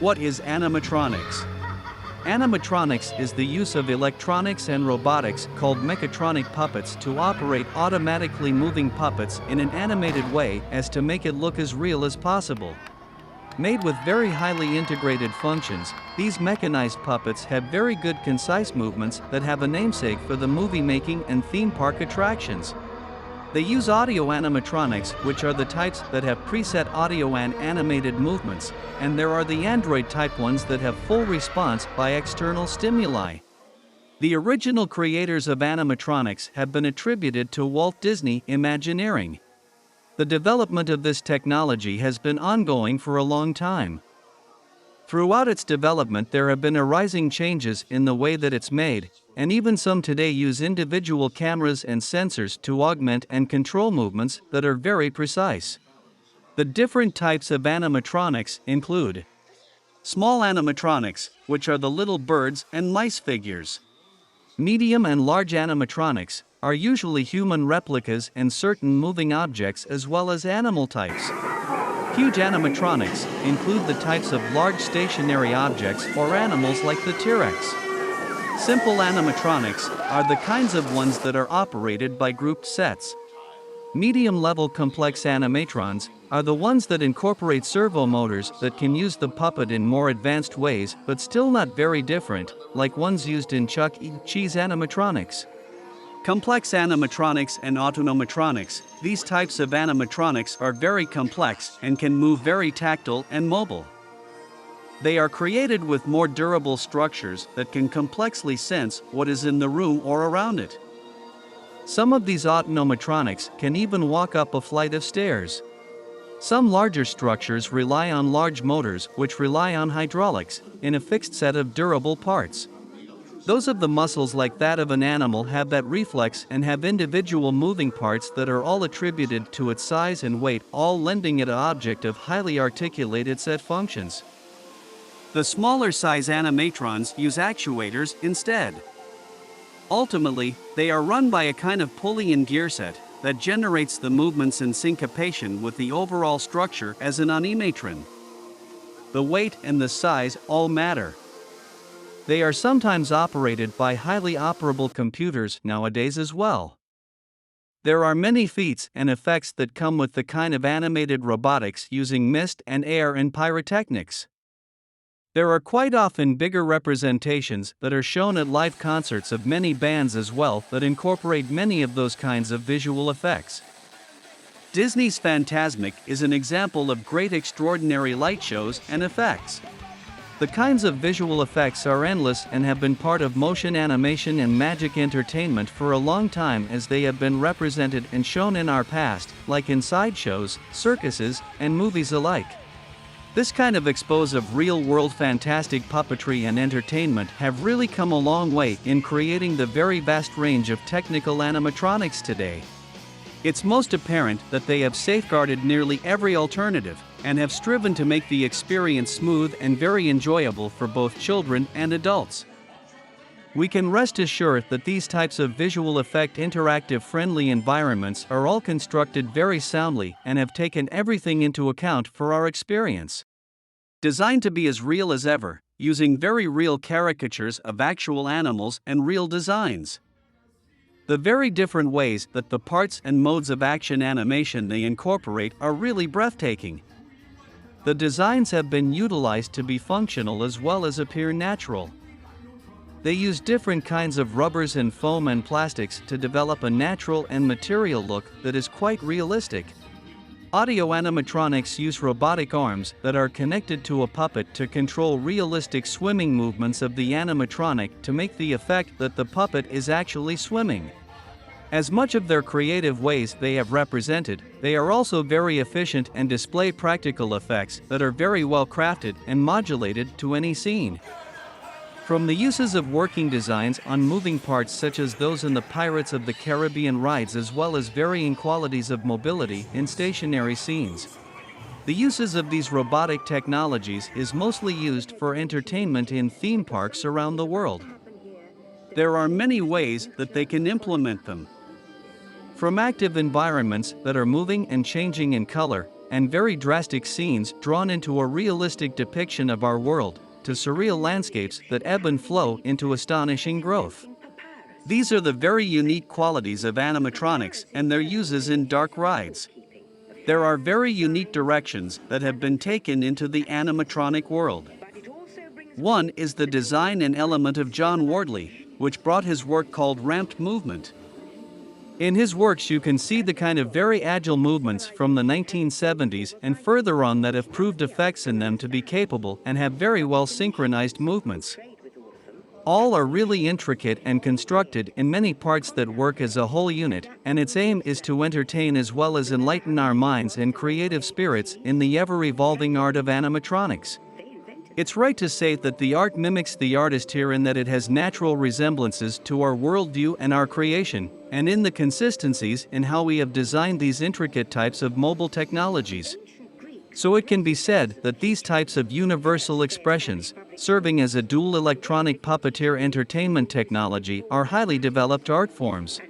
What is animatronics? Animatronics is the use of electronics and robotics called mechatronic puppets to operate automatically moving puppets in an animated way as to make it look as real as possible. Made with very highly integrated functions, these mechanized puppets have very good concise movements that have a namesake for the movie making and theme park attractions. They use audio animatronics, which are the types that have preset audio and animated movements, and there are the Android type ones that have full response by external stimuli. The original creators of animatronics have been attributed to Walt Disney Imagineering. The development of this technology has been ongoing for a long time. Throughout its development, there have been arising changes in the way that it's made, and even some today use individual cameras and sensors to augment and control movements that are very precise. The different types of animatronics include small animatronics, which are the little birds and mice figures. Medium and large animatronics are usually human replicas and certain moving objects as well as animal types. Huge animatronics include the types of large stationary objects or animals like the T-Rex. Simple animatronics are the kinds of ones that are operated by grouped sets. Medium-level complex animatrons are the ones that incorporate servo motors that can use the puppet in more advanced ways but still not very different, like ones used in Chuck E. Cheese animatronics. Complex animatronics and autonomatronics. These types of animatronics are very complex and can move very tactile and mobile. They are created with more durable structures that can complexly sense what is in the room or around it. Some of these autonomatronics can even walk up a flight of stairs. Some larger structures rely on large motors which rely on hydraulics in a fixed set of durable parts. Those of the muscles like that of an animal have that reflex and have individual moving parts that are all attributed to its size and weight, all lending it an object of highly articulated set functions. The smaller size animatrons use actuators instead. Ultimately, they are run by a kind of pulley and gear set that generates the movements in syncopation with the overall structure as an animatron. The weight and the size all matter. They are sometimes operated by highly operable computers nowadays as well. There are many feats and effects that come with the kind of animated robotics using mist and air and pyrotechnics. There are quite often bigger representations that are shown at live concerts of many bands as well that incorporate many of those kinds of visual effects. Disney's Fantasmic is an example of great extraordinary light shows and effects. The kinds of visual effects are endless and have been part of motion animation and magic entertainment for a long time, as they have been represented and shown in our past, like in sideshows, circuses, and movies alike. This kind of expose of real-world fantastic puppetry and entertainment have really come a long way in creating the very vast range of technical animatronics today. It's most apparent that they have safeguarded nearly every alternative and have striven to make the experience smooth and very enjoyable for both children and adults. We can rest assured that these types of visual effect interactive friendly environments are all constructed very soundly and have taken everything into account for our experience. Designed to be as real as ever, using very real caricatures of actual animals and real designs. The very different ways that the parts and modes of action animation they incorporate are really breathtaking. The designs have been utilized to be functional as well as appear natural. They use different kinds of rubbers and foam and plastics to develop a natural and material look that is quite realistic. Audio animatronics use robotic arms that are connected to a puppet to control realistic swimming movements of the animatronic to make the effect that the puppet is actually swimming. As much of their creative ways they have represented, they are also very efficient and display practical effects that are very well crafted and modulated to any scene. From the uses of working designs on moving parts such as those in the Pirates of the Caribbean rides, as well as varying qualities of mobility in stationary scenes. The uses of these robotic technologies is mostly used for entertainment in theme parks around the world. There are many ways that they can implement them. From active environments that are moving and changing in color, and very drastic scenes drawn into a realistic depiction of our world, to surreal landscapes that ebb and flow into astonishing growth. These are the very unique qualities of animatronics and their uses in dark rides. There are very unique directions that have been taken into the animatronic world. One is the design and element of John Wardley, which brought his work called ramped movement. In his works you can see the kind of very agile movements from the 1970s and further on that have proved effects in them to be capable and have very well synchronized movements. All are really intricate and constructed in many parts that work as a whole unit, and its aim is to entertain as well as enlighten our minds and creative spirits in the ever-evolving art of animatronics. It's right to say that the art mimics the artist here in that it has natural resemblances to our worldview and our creation, and in the consistencies in how we have designed these intricate types of mobile technologies. So it can be said that these types of universal expressions, serving as a dual electronic puppeteer entertainment technology, are highly developed art forms.